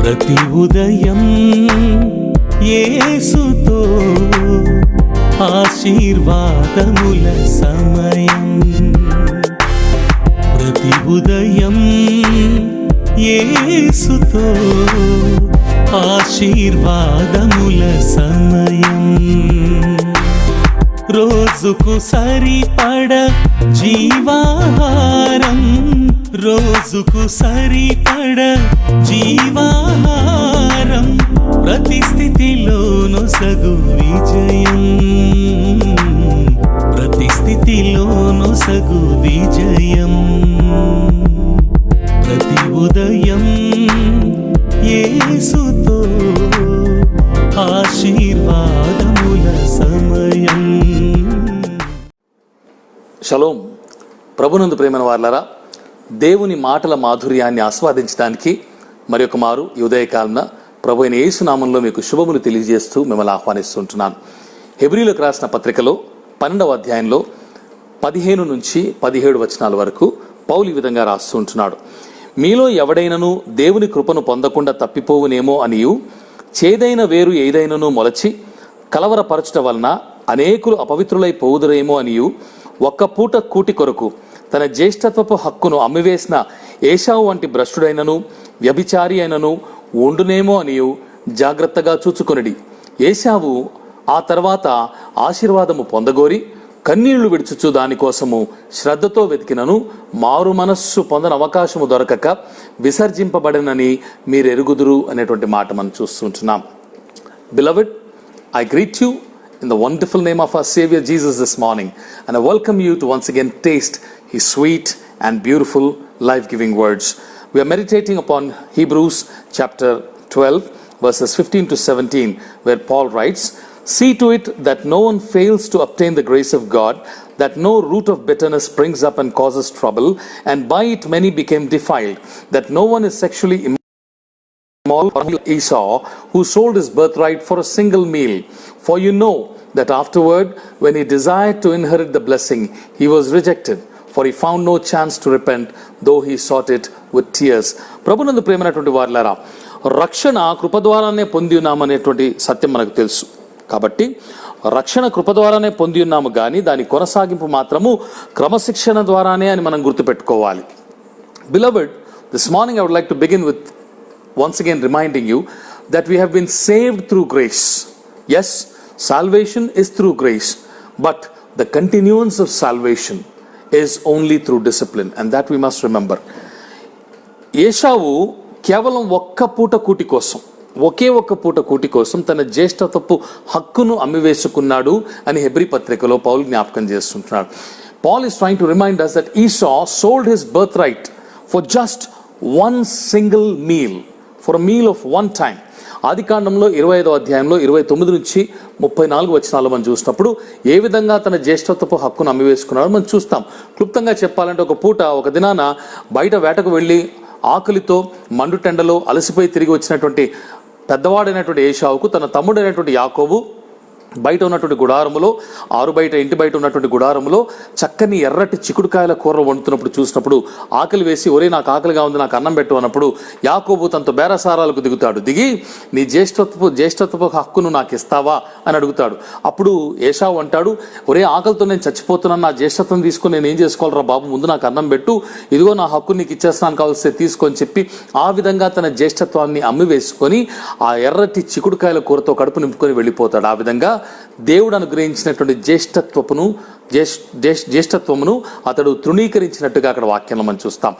ప్రతి ఉదయం యేసుతో ఆశీర్వాదముల సమయం. ప్రతి ఉదయం యేసుతో ఆశీర్వాదముల సమయం. రోజుకు సరిపడ జీవాహారం, రోజుకు సరిపడ జీవాహారం, ప్రతి స్థితిలోను సగు విజయం, ప్రతి స్థితిలోను సగు విజయం. ప్రతి ఉదయం యేసుతో ఆశీర్వాదముల సమయం. షలోం. ప్రభునందు ప్రేమైన వారలారా, దేవుని మాటల మాధుర్యాన్ని ఆస్వాదించడానికి మరొక మారు ఈ ఉదయకాలన ప్రభు అయిన యేసు నామంలో మీకు శుభములు తెలియజేస్తూ మిమ్మల్ని ఆహ్వానిస్తుంటున్నాను. హెబ్రీలకు రాసిన పత్రికలో 12వ అధ్యాయంలో 15 నుంచి 17 వచనాల వరకు పౌలు ఈ విధంగా రాస్తుంటున్నాడు. మీలో ఎవడైనను దేవుని కృపను పొందకుండా తప్పిపోవునేమో అనియు, చేదైన వేరు ఏదైనను మొలచి కలవరపరచట వలన అనేకులు అపవిత్రులై పోవుదురేమో అనియు, ఒక్క పూట కూటి కొరకు తన జ్యేష్ఠత్వపు హక్కును అమ్మివేసిన ఏశావు వంటి భ్రష్టుడైనను వ్యభిచారి అయినను ఉండునేమో అనియు జాగ్రత్తగా చూచుకొనిడి. ఏశావు ఆ తర్వాత ఆశీర్వాదము పొందగోరి కన్నీళ్లు విడుచుచు దానికోసము శ్రద్ధతో వెతికినను మారు మనస్సు పొందని అవకాశము దొరకక విసర్జింపబడినని మీరు ఎరుగుదురు అనేటువంటి మాట మనం చూస్తుంటున్నాం. Beloved, I greet you in the wonderful name of our Savior Jesus this morning, and I welcome you to once again taste His sweet and beautiful life-giving words. We are meditating upon Hebrews chapter 12 verses 15 to 17, where Paul writes, "See to it that no one fails to obtain the grace of God, that no root of bitterness springs up and causes trouble, and by it many became defiled, that no one is sexually immoral like Esau, who sold his birthright for a single meal. For you know that afterward, when he desired to inherit the blessing, he was rejected, for he found no chance to repent, though he sought it with tears." ప్రభునందు ప్రేమైనటువంటి వారలారా, రక్షణ కృప ద్వారానే పొంది ఉన్నామనేటువంటి సత్యం మనకు తెలుసు. కాబట్టి రక్షణ కృప ద్వారానే పొంది ఉన్నాము, కానీ దాని కొనసాగింపు మాత్రము క్రమశిక్షణ ద్వారానే అని మనం గుర్తుపెట్టుకోవాలి. Beloved, this morning I would like to begin with once again reminding you that we have been saved through grace. Yes, salvation is through grace, but the continuance of salvation is only through discipline, and that we must remember. ఏశావు కేవలం ఒక్క పూట కూటి కోసం, ఒకే ఒక్క పూట కూటి కోసం తన జ్యేష్ఠత్వపు హక్కును అమ్మివేసుకున్నాడు అని హెబ్రీ పత్రికలో పౌలు జ్ఞాపకం చేస్తుంటున్నాడు. Paul is trying to remind us that Esau sold his birthright for just one single meal, for a meal of one time. ఆదికాండంలో 25వ అధ్యాయంలో 29 నుంచి 34 వచనాలు మనం చూసినప్పుడు ఏ విధంగా తన జ్యేష్ఠత్వపు హక్కును అమ్మివేసుకున్నాడో మనం చూస్తాం. క్లుప్తంగా చెప్పాలంటే, ఒక పూట ఒక దినాన బయట వేటకు వెళ్ళి ఆకలితో మండుటెండలో అలసిపోయి తిరిగి వచ్చినటువంటి పెద్దవాడైనటువంటి ఏశావుకు తన తమ్ముడైనటువంటి యాకోబు బయట ఉన్నటువంటి గుడారములో, ఆరు బయట ఇంటి బయట ఉన్నటువంటి గుడారములో చక్కని ఎర్రటి చిక్కుడుకాయల కూరలు వండుతున్నప్పుడు చూసినప్పుడు ఆకలి వేసి, ఒరే నాకు ఆకలిగా ఉంది, నాకు అన్నం పెట్టు అన్నప్పుడు యాకోబు తనతో బేరసారాలకు దిగుతాడు. దిగి నీ జ్యేష్ఠత్వపు హక్కును నాకు ఇస్తావా అని అడుగుతాడు. అప్పుడు ఏశావు అంటాడు, ఒరే ఆకలితో నేను చచ్చిపోతున్నాను, నా జ్యేష్ఠత్వం తీసుకొని నేను ఏం చేసుకోవాలరా బాబు, ముందు నాకు అన్నం పెట్టు, ఇదిగో నా హక్కు నీకు ఇచ్చేస్తున్నాను, కావాల్సి తీసుకొని చెప్పి ఆ విధంగా తన జ్యేష్ఠత్వాన్ని అమ్మివేసుకొని ఆ ఎర్రటి చిక్కుడుకాయల కూరతో కడుపు నింపుకొని వెళ్ళిపోతాడు. ఆ విధంగా దేవుడు అనుగ్రహించినటువంటి జ్యేష్ఠత్వమును అతడు తృణీకరించినట్టుగా అక్కడ వాక్యంలో మనం చూస్తాం.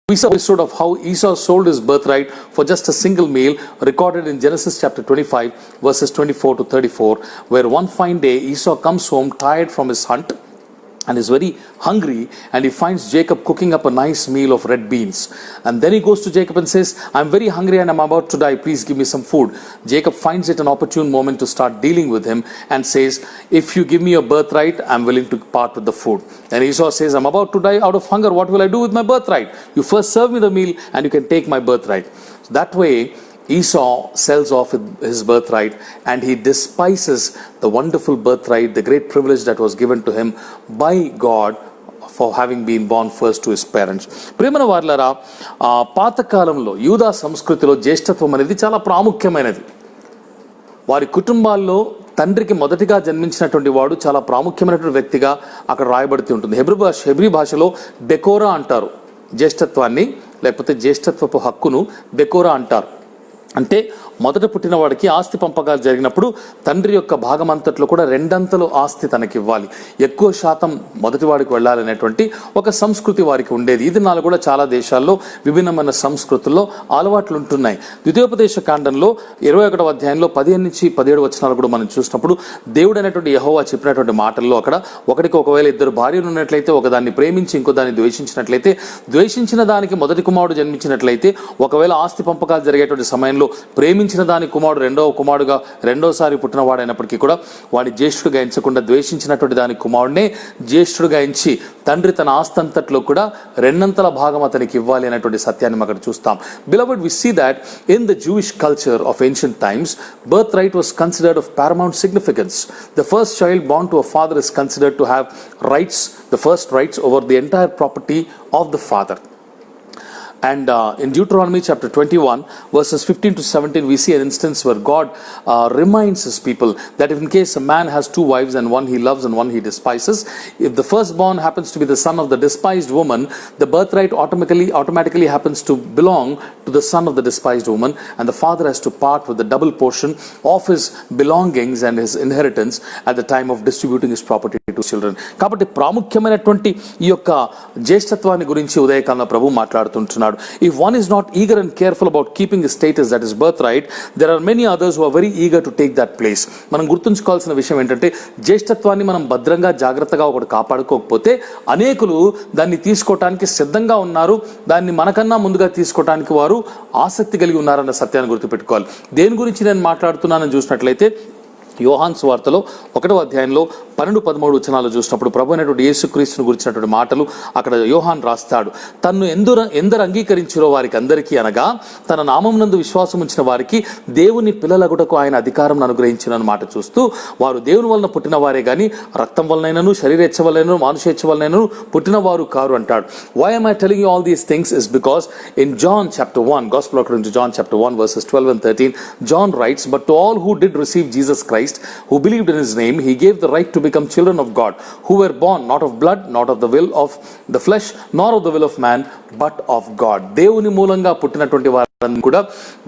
We saw the story of how Esau sold his birthright for just a single meal, recorded in Genesis chapter 25 verses 24 to 34, where one fine day Esau comes home tired from his hunt and is very hungry, and he finds Jacob cooking up a nice meal of red beans. And then he goes to Jacob and says, "I'm very hungry and I'm about to die, please give me some food." Jacob finds it an opportune moment to start dealing with him and says, "If you give me your birthright, I'm willing to part with the food." And Esau says, "I'm about to die out of hunger, what will I do with my birthright? You first serve me the meal and you can take my birthright." So that way Esau sells off his birthright, and he despises the wonderful birthright, the great privilege that was given to him by God for having been born first to his parents. ప్రియమైన వారలారా, పాతకాలంలో యూదా సంస్కృతిలో జ్యేష్ఠత్వం అనేది చాలా ప్రాముఖ్యమైనది. వారి కుటుంబాల్లో తండ్రికి మొదటిగా జన్మించినటువంటి వాడు చాలా ప్రాముఖ్యమైనటువంటి వ్యక్తిగా అక్కడ రాయబడుతూ ఉంటుంది. హెబ్రీ భాషలో డెకోరా అంటారు జ్యేష్ఠత్వాన్ని, లేకపోతే జ్యేష్ఠత్వపు హక్కును డెకోరా అంటారు. అంటే మొదట పుట్టిన వాడికి ఆస్తి పంపకాలు జరిగినప్పుడు తండ్రి యొక్క భాగం అంతట్లో కూడా రెండంతలు ఆస్తి తనకి ఇవ్వాలి, ఎక్కువ శాతం మొదటి వాడికి వెళ్ళాలనేటువంటి ఒక సంస్కృతి వారికి ఉండేది. ఇది నాలుగు కూడా చాలా దేశాల్లో విభిన్నమైన సంస్కృతుల్లో అలవాట్లు ఉంటున్నాయి. ద్వితీయోపదేశ కాండంలో 21వ అధ్యాయంలో 15 నుంచి 17 వచనాలు కూడా మనం చూసినప్పుడు దేవుడు అనేటువంటి యెహోవా చెప్పినటువంటి మాటల్లో అక్కడ ఒకటికి ఒకవేళ ఇద్దరు భార్యలు ఉన్నట్లయితే ఒకదాన్ని ప్రేమించి ఇంకో దాన్ని ద్వేషించినట్లయితే, ద్వేషించిన దానికి మొదటి కుమారుడు జన్మించినట్లయితే, ఒకవేళ ఆస్తి పంపకాలు జరిగేటువంటి సమయంలో ప్రేమించిన దాని కుమారుడు రెండవ కుమారుడుగా రెండోసారి పుట్టిన వాడైనప్పటికీ కూడా వాడిని జ్యేష్ఠుడిగా ఎంచకుండా ద్వేషించినటువంటి దాని కుమారుడినే జ్యేష్ఠుడిగా ఎంచి తండ్రి తన ఆస్తంతట్లో కూడా రెండంతల భాగం అతనికి ఇవ్వాలి అనేటువంటి సత్యాన్ని అక్కడ చూస్తాం. Beloved, we see that in the Jewish culture of ancient times, birthright was considered of paramount significance. The first child born to a father is considered to have rights, the first rights over the entire property of the father. And in Deuteronomy chapter 21 verses 15 to 17 we see an instance where God reminds his people that if in case a man has two wives and one he loves and one he despises, if the firstborn happens to be the son of the despised woman, the birthright automatically happens to belong to the son of the despised woman, and the father has to part with the double portion of his belongings and his inheritance at the time of distributing his property to children. కాబట్టి ప్రాముఖ్యమైనటువంటి ఈ యొక్క జ్యేష్ఠత్వాన్ని గురించి ఉదయకాలంలో ప్రభు మాట్లాడుతుంటున్నాడు. If one is not eager and careful about keeping his status, that is birthright, there are many others who are very eager to take that place. మనం గుర్తుంచుకోవాల్సిన విషయం ఏంటంటే, జ్యేష్ఠత్వాన్ని మనం భద్రంగా జాగ్రత్తగా ఒకటి కాపాడుకోకపోతే అనేకులు దాన్ని తీసుకోవటానికి సిద్ధంగా ఉన్నారు, దాన్ని మనకన్నా ముందుగా తీసుకోవటానికి వారు ఆసక్తి కలిగి ఉన్నారన్న సత్యాన్ని గుర్తుపెట్టుకోవాలి. దేని గురించి నేను మాట్లాడుతున్నానని చూసినట్లయితే, యోహాను సువార్తలో 1వ అధ్యాయంలో 12-13 వచనాలు చూసినప్పుడు ప్రభు అయినటువంటి యేసుక్రీస్తును గురించినటువంటి మాటలు అక్కడ యోహాను రాస్తాడు. తన్ను ఎందరు అంగీకరించిరో వారికి అందరికీ, అనగా తన నామమునందు విశ్వాసం ఉంచిన వారికి దేవుని పిల్లలగుటకు ఆయన అధికారం అనుగ్రహించిన మాట చూస్తూ, వారు దేవుని వలన పుట్టిన వారే గాని రక్తం వలనైనను శరీరేచ్ఛ వలనైనను మానుషేచ్ఛ వలనైనను పుట్టిన వారు కారు అంటాడు. Why am I telling you all these things is because in John chapter 1, Gospel according to John chapter 1 verses 12 and 13, John writes, "But to all who did receive Jesus Christ, who believed in his name, he gave the right to become children of God, who were born not of blood, not of the will of the flesh, nor of the will of man, but of God." దేవుని మూలంగా పుట్టినటువంటి వారందరినీ కూడా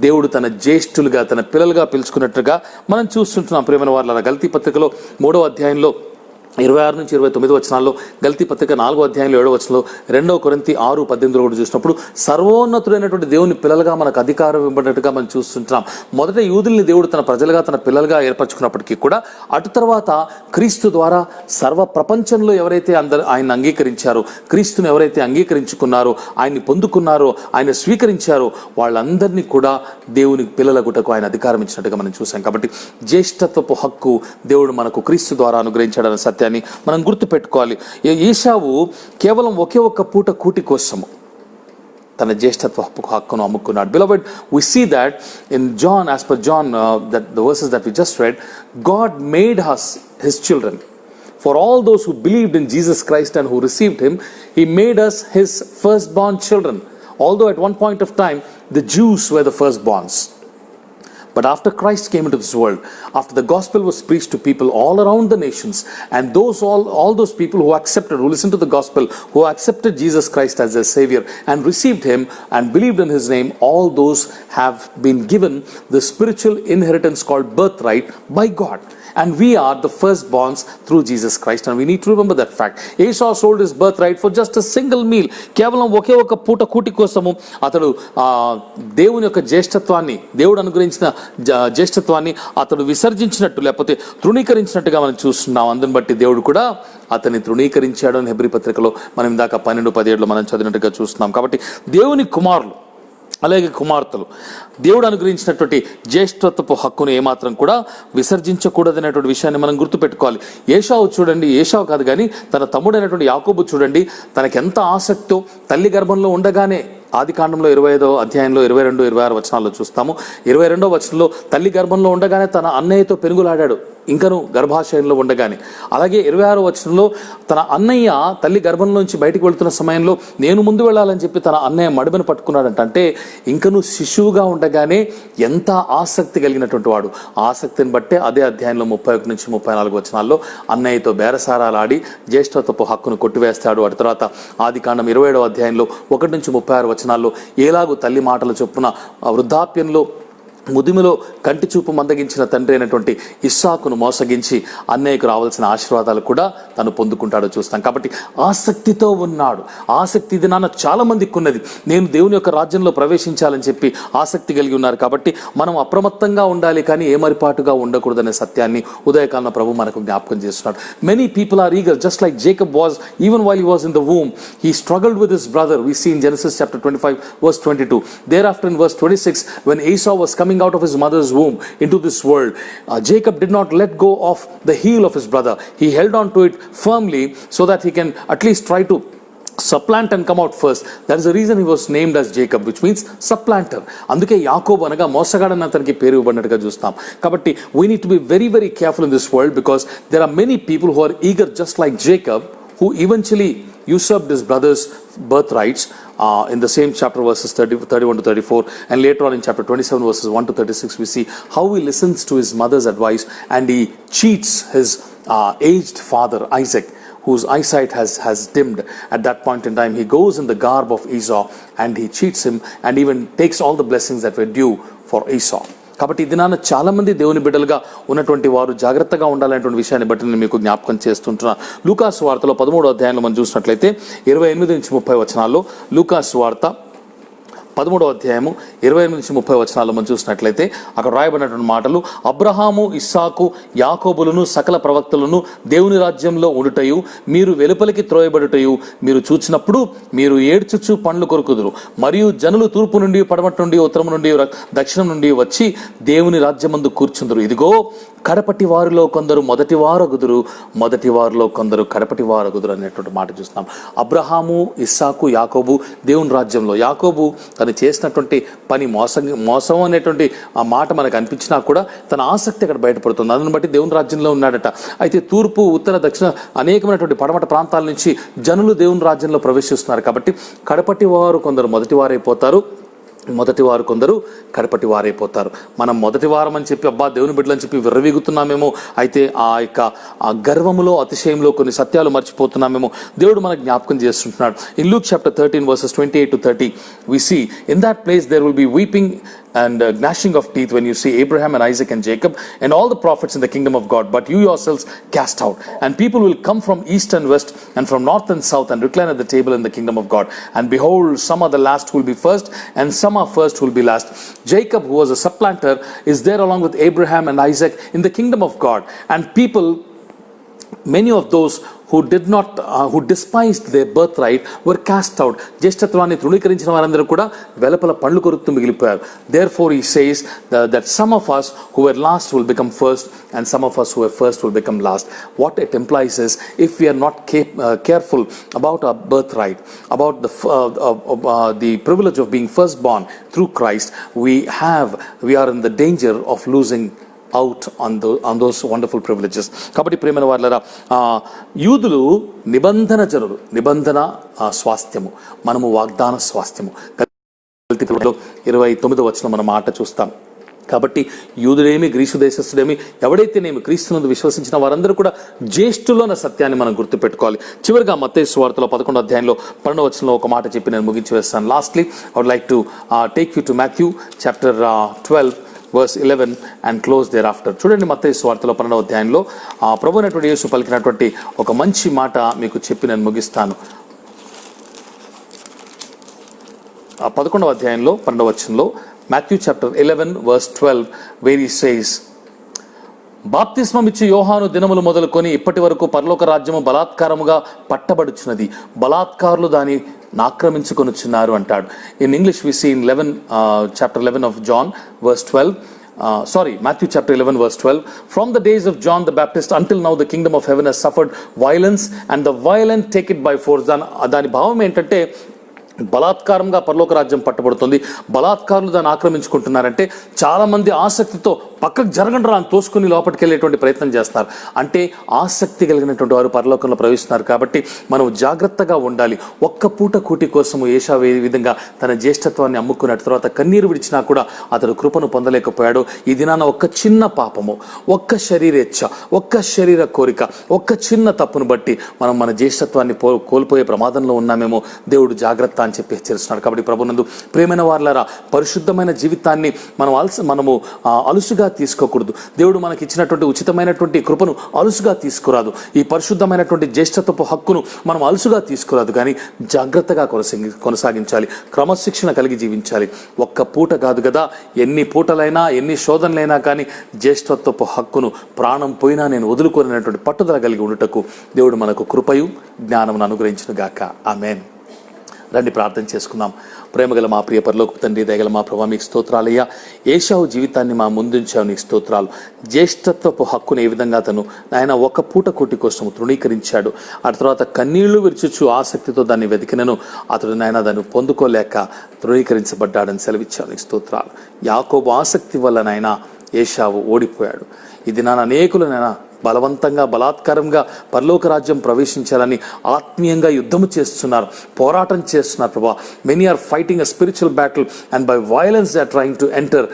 దేవుడు తన జ్యేష్ఠులుగా, తన పిల్లలుగా పిలుచుకున్నట్టుగా మనం చూస్తుంటున్నాం. ప్రియమైన వారలారా, గలతీ పత్రికలో 3వ అధ్యాయంలో 26 నుంచి 29 వచనాల్లో, గలతీ పత్రిక 4వ అధ్యాయంలో 7వ వచనంలో, 2వ కొరింథీ 6:18 కూడా చూసినప్పుడు సర్వోన్నతుడైనటువంటి దేవుని పిల్లలుగా మనకు అధికారం ఇవ్వబడినట్టుగా మనం చూస్తుంటున్నాం. మొదట యూదుల్ని దేవుడు తన ప్రజలుగా, తన పిల్లలుగా ఏర్పరచుకున్నప్పటికీ కూడా అటు తర్వాత క్రీస్తు ద్వారా సర్వ ప్రపంచంలో ఎవరైతే ఆయన అంగీకరించారో, క్రీస్తుని ఎవరైతే అంగీకరించుకున్నారో, ఆయన్ని పొందుకున్నారో, ఆయన స్వీకరించారో వాళ్ళందరినీ కూడా దేవుని పిల్లలగుటకు ఆయన అధికారం ఇచ్చినట్టుగా మనం చూసాం. కాబట్టి జ్యేష్ఠత్వపు హక్కు దేవుడు మనకు క్రీస్తు ద్వారా అనుగ్రహించాడన్న సత్యాన్ని మనం గుర్తుపెట్టుకోవాలి. ఏశావు కేవలం ఒకే ఒక్క పూట కూటి కోసము తన జ్యేష్ఠత్వ హక్కును అమ్ముకున్నాడు. Beloved, we see that in John, as per John, that the verses that we just read, God made us his children. For all those who believed in Jesus Christ and who received him, he made us his firstborn children. Although at one point of time the Jews were the firstborns, but after Christ came into this world, after the gospel was preached to people all around the nations, and all those people who accepted, who listened to the gospel, who accepted Jesus Christ as their savior and received him and believed in his name, all those have been given the spiritual inheritance called birthright by God. And we are the firstborns through Jesus Christ, and we need to remember that fact. Esau sold his birthright for just a single meal. కేవలం ఒకే ఒక పూట కూటి కోసము అతడు దేవుని యొక్క జ్యేష్ఠత్వాన్ని, దేవుడు అనుగ్రహించిన జ్యేష్ఠత్వాన్ని అతడు విసర్జించినట్టు, లేకపోతే తృణీకరించినట్టుగా మనం చూస్తున్నాం. అందుని బట్టి దేవుడు కూడా అతన్ని తృణీకరించాడు అని హెబ్రీ పత్రికలో మనం ఇందాక 12-17 మనం చదివినట్టుగా చూస్తున్నాం. కాబట్టి దేవుని కుమారులు అలాగే కుమార్తెలు దేవుడు అనుగ్రహించినటువంటి జ్యేష్ఠత్వపు హక్కును ఏమాత్రం కూడా విసర్జించకూడదనేటువంటి విషయాన్ని మనం గుర్తుపెట్టుకోవాలి. ఏశావు చూడండి, ఏశావు కాదు కానీ తన తమ్ముడైనటువంటి యాకోబు చూడండి, తనకెంత ఆసక్తో తల్లి గర్భంలో ఉండగానే ఆది కాండంలో 25వ అధ్యాయంలో 22, 26 వచనాల్లో చూస్తాము. 22వ వచనంలో తల్లి గర్భంలో ఉండగానే తన అన్నయ్యతో పెనుగులాడాడు, ఇంకను గర్భాశయంలో ఉండగానే. అలాగే 26వ వచనంలో తన అన్నయ్య తల్లి గర్భంలోంచి బయటకు వెళ్తున్న సమయంలో నేను ముందు వెళ్ళాలని చెప్పి తన అన్నయ్య మడిమను పట్టుకున్నాడంట. అంటే ఇంకను శిశువుగా ఉండగానే ఎంత ఆసక్తి కలిగినటువంటి వాడు. ఆసక్తిని బట్టే అదే అధ్యాయంలో 31 నుంచి 34 వచనాల్లో అన్నయ్యతో బేరసారాలు ఆడి జ్యేష్ఠత్వపు హక్కును కొట్టివేస్తాడు. అటు తర్వాత ఆది కాండం 27వ అధ్యాయంలో 1 నుంచి 36 వచనాల్లో ఎలాగూ తల్లి మాటల చొప్పున వృద్ధాప్యంలో ముదిమిలో కంటి చూపు మందగించిన తండ్రి అయినటువంటి ఇస్సాకును మోసగించి అన్నయ్యకు రావాల్సిన ఆశీర్వాదాలు కూడా తను పొందుకుంటాడో చూస్తాం. కాబట్టి ఆసక్తితో ఉన్నాడు. ఆసక్తి ఇది నాన్న చాలా మందికి ఉన్నది. నేను దేవుని యొక్క రాజ్యంలో ప్రవేశించాలని చెప్పి ఆసక్తి కలిగి ఉన్నారు. కాబట్టి మనం అప్రమత్తంగా ఉండాలి, కానీ ఏమరిపాటుగా ఉండకూడదనే సత్యాన్ని ఉదయకాలంలో ప్రభు మనకు జ్ఞాపకం చేస్తున్నాడు. Many people are eager, just like Jacob was, even while he was in the womb, he struggled with his brother. We see in Genesis chapter 25 verse 22. Thereafter in verse 26, when Esau was coming out of his mother's womb into this world, Jacob did not let go of the heel of his brother. He held on to it firmly so that he can at least try to supplant and come out first. That is the reason he was named as Jacob, which means supplanter. అందుకే యాకోబు అనగా మోసగాడని అతనికి పేరు ఇవ్వబడినట్టుగా చూస్తాం. కాబట్టి we need to be very very careful in this world, because there are many people who are eager just like Jacob, who eventually usurped his brother's birthrights. In the same chapter verses 31 to 34, and later on in chapter 27 verses 1 to 36, we see how he listens to his mother's advice and he cheats his aged father Isaac, whose eyesight has dimmed at that point in time. He goes in the garb of Esau and he cheats him and even takes all the blessings that were due for Esau. కాబట్టి ఇది నాన్న చాలా మంది దేవుని బిడ్డలుగా ఉన్నటువంటి వారు జాగ్రత్తగా ఉండాలనేటువంటి విషయాన్ని బట్టి నేను మీకు జ్ఞాపకం చేస్తుంటున్నాను. లూకాసు వార్తలో 13వ అధ్యాయంలో మనం చూసినట్లయితే 28 నుంచి 30 వచనాల్లో, లూకాసు వార్త 13వ అధ్యాయము 28 నుంచి 30 వచనాల్లో మనం చూసినట్లయితే అక్కడ రాయబడినటువంటి మాటలు, అబ్రహాము, ఇస్సాకు, యాకోబులను సకల ప్రవక్తలను దేవుని రాజ్యంలో ఉండుటయు మీరు వెలుపలికి త్రోయబడుటయు మీరు చూచినప్పుడు మీరు ఏడ్చుచు పండ్లు కొరుకుదురు. మరియు జనులు తూర్పు నుండి, పడమటి నుండి, ఉత్తరం నుండి, దక్షిణం నుండి వచ్చి దేవుని రాజ్యమందు కూర్చుందురు. ఇదిగో కడపటి వారిలో కొందరు మొదటి వారగుదురు, మొదటి వారిలో కొందరు కడపటి వారగుదురు అనేటువంటి మాట చూస్తున్నాం. అబ్రహాము, ఇస్సాకు, యాకోబు దేవుని రాజ్యంలో. యాకోబు తను చేసినటువంటి పని మోసం అనేటువంటి ఆ మాట మనకు అనిపించినా కూడా తన ఆసక్తి అక్కడ బయటపడుతుంది. అందుని బట్టి దేవుని రాజ్యంలో ఉన్నాడట. అయితే తూర్పు, ఉత్తర, దక్షిణ అనేకమైనటువంటి పడమట ప్రాంతాల నుంచి జనులు దేవుని రాజ్యంలో ప్రవేశిస్తున్నారు. కాబట్టి కడపటి వారు కొందరు మొదటి వారైపోతారు, మొదటి వారు కొందరు కడపటి వారైపోతారు. మనం మొదటి వారం అని చెప్పి అబ్బా దేవుని బిడ్డలని చెప్పి విర్రవీగుతున్నామేమో, అయితే ఆ గర్వములో, అతిశయంలో కొన్ని సత్యాలు మర్చిపోతున్నామేమో దేవుడు మనకు జ్ఞాపకం చేస్తుంటున్నాడు. In Luke chapter 13 verses 28 to 30 we see, in that place there will be weeping and gnashing of teeth when you see Abraham and Isaac and Jacob and all the prophets in the kingdom of God, but you yourselves cast out. And people will come from east and west and from north and south and recline at the table in the kingdom of God. And behold, some are the last who will be first, and some are first who will be last. Jacob, who was a supplanter, is there along with Abraham and Isaac in the kingdom of God. And people, many of those who did not who despised their birthright were cast out. జ్యేష్ఠత్వాన్ని తృణీకరించిన వారందరూ కూడా వెలపల పండ్లు కొరుకుతూ మిగిలిపోయారు. Therefore he says that some of us who were last will become first, and some of us who were first will become last. What it implies is, if we are not careful about our birthright, about the privilege of being firstborn through Christ, we are in the danger of losing out on those wonderful privileges. కాబట్టి ప్రియమైన వారలారా, యూదులు నిబంధన జనులు, నిబంధన స్వాస్థ్యము, మనము వాగ్దాన స్వాస్థ్యము. 29వ వచనం మనం మాట చూస్తాం. కాబట్టి యూదుడేమి, గ్రీసు దేశస్థుడేమి, ఎవడైతేనేమి క్రీస్తునందు విశ్వసించిన వారందరూ కూడా జ్యేష్ఠులు అన్న సత్యాన్ని మనం గుర్తుపెట్టుకోవాలి. చివరిగా మత్తయి సువార్తలో 11వ అధ్యాయంలో 12వ వచనంలో ఒక మాట చెప్పి నేను ముగించి వేస్తాను. Lastly I would like to take you to Matthew chapter 12 verse 11 and close thereafter. చూడండి, మత్తయి సువార్తలో 12వ అధ్యాయంలో ప్రభు అయినటువంటి యేసు పలికినటువంటి ఒక మంచి మాట మీకు చెప్పి నేను ముగిస్తాను. 11వ అధ్యాయంలో 12వ వచనంలో, Matthew chapter 11 verse 12, where he says, బాప్తిస్మమిచ్చి యోహాను దినములు మొదలుకొని ఇప్పటి వరకు పరలోక రాజ్యము బలాత్కారముగా పట్టబడుచున్నది, బలాత్కారులు దాని ఆక్రమించుకొనుచున్నారు అంటాడు. In English we see in chapter 11 of John verse 12, Matthew chapter 11 verse 12, from the days of John the Baptist until now the kingdom of heaven has suffered violence and the violent take it by force. దాని భావం ఏంటంటే, బలాత్కారంగా పరలోక రాజ్యం పట్టబడుతుంది, బలాత్కారులు దాన్ని ఆక్రమించుకుంటున్నారంటే చాలామంది ఆసక్తితో పక్కకు జరగండి రా అని తోసుకుని లోపలికి వెళ్ళేటువంటి ప్రయత్నం చేస్తారు. అంటే ఆసక్తి కలిగినటువంటి వారు పరలోకంలో ప్రవేశిస్తున్నారు. కాబట్టి మనం జాగ్రత్తగా ఉండాలి. ఒక్క పూట కూటి కోసము ఏషావు ఏ విధంగా తన జ్యేష్ఠత్వాన్ని అమ్ముకున్న తర్వాత కన్నీరు విడిచినా కూడా అతడు కృపను పొందలేకపోయాడు. ఈ దినాన ఒక్క చిన్న పాపము, ఒక్క శరీరేచ్ఛ, ఒక్క శరీర కోరిక, ఒక్క చిన్న తప్పును బట్టి మనం మన జ్యేష్ఠత్వాన్ని కోల్పోయే ప్రమాదంలో ఉన్నామేమో. దేవుడు జాగ్రత్త అని చెప్పి హెచ్చరిస్తున్నాడు. కాబట్టి ప్రభునందు ప్రియమైన వారలారా, పరిశుద్ధమైన జీవితాన్ని మనము అలుసుగా తీసుకోకూడదు. దేవుడు మనకి ఇచ్చినటువంటి ఉచితమైనటువంటి కృపను అలుసుగా తీసుకురాదు. ఈ పరిశుద్ధమైనటువంటి జ్యేష్ఠత్వపు హక్కును మనం అలుసుగా తీసుకురాదు, కానీ జాగ్రత్తగా కొనసాగించాలి, క్రమశిక్షణ కలిగి జీవించాలి. ఒక్క పూట కాదు కదా, ఎన్ని పూటలైనా ఎన్ని శోధనలైనా కానీ జ్యేష్ఠత్వపు హక్కును ప్రాణం పోయినా నేను వదులుకోలేనటువంటి పట్టుదల కలిగి ఉండుటకు దేవుడు మనకు కృపయు జ్ఞానమును అనుగ్రహించును గాక. ఆమేన్. రండి ప్రార్థన చేసుకుందాం. ప్రేమగల మా ప్రియ పరలోకపు తండ్రి, దయగల మా ప్రభావ, మీకు స్తోత్రాలయ్యా. ఏషావు జీవితాన్ని మా ముందుంచావు, నీకు స్తోత్రాలు. జ్యేష్ఠత్వపు హక్కును ఏ విధంగా తను ఆయన ఒక పూట కూటి కోసం తృణీకరించాడు. ఆ తర్వాత కన్నీళ్లు విరుచుచు ఆసక్తితో దాన్ని వెతికినను అతడు నాయన దాన్ని పొందుకోలేక తృణీకరించబడ్డాడని సెలవిచ్చావు, నీకు స్తోత్రాలు. యాకోబు ఆసక్తి వల్ల నాయన ఏషావు ఓడిపోయాడు. ఇది నాన్న అనేకులనైనా బలవంతంగా బలాత్కారంగా పరలోక రాజ్యం ప్రవేశించాలని ఆత్మీయంగా యుద్ధము చేస్తున్నారు, పోరాటం చేస్తున్నారు ప్రభా. Many are fighting a spiritual battle and by violence they are trying to enter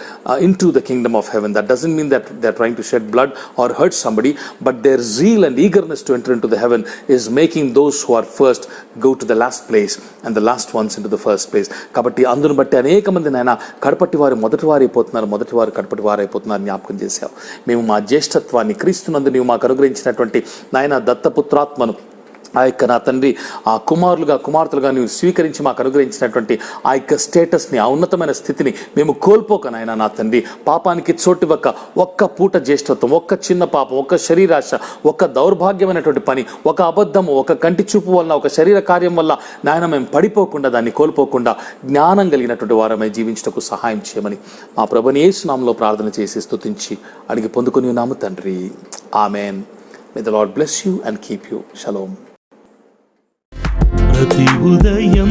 into the kingdom of heaven. That doesn't mean that they are trying to shed blood or hurt somebody, but their zeal and eagerness to enter into the heaven is making those who are first go to the last place and the last ones into the first place. కాబట్టి అందును బట్టి అనేక మంది నాయన కడపటి వారు మొదటి వారు అయిపోతున్నారు, మొదటి వారు కడపటి వారు అయిపోతున్నారు జ్ఞాపకం చేశావు. మేము మా జ్యేష్ఠత్వాన్ని క్రీస్తునందు నీవు మాకు అనుగ్రహించినటువంటి నాయన దత్తపుత్రాత్మను ఆ యొక్క నా తండ్రి ఆ కుమార్తెలుగా నీవు స్వీకరించి మాకు అనుగ్రహించినటువంటి ఆ యొక్క స్టేటస్ని, ఆ ఉన్నతమైన స్థితిని మేము కోల్పోక నాయన నా తండ్రి పాపానికి చోటివ్వక ఒక్క పూట జ్యేష్ఠత్వం, ఒక్క చిన్న పాపం, ఒక్క శరీరాశ, ఒక్క దౌర్భాగ్యమైనటువంటి పని, ఒక అబద్ధము, ఒక కంటి చూపు వల్ల, ఒక శరీర కార్యం వల్ల నాయన మేము పడిపోకుండా, దాన్ని కోల్పోకుండా జ్ఞానం కలిగినటువంటి వారమై జీవించటకు సహాయం చేయమని మా ప్రభుని యేసు నామములో ప్రార్థన చేసి స్తుతించి అడిగి పొందుకొని ఉన్నాము తండ్రి. Amen. May the Lord bless you and keep you. Shalom. ప్రతి ఉదయం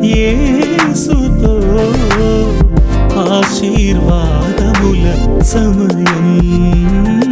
యేసుతో ఆశీర్వాదముల సమయం.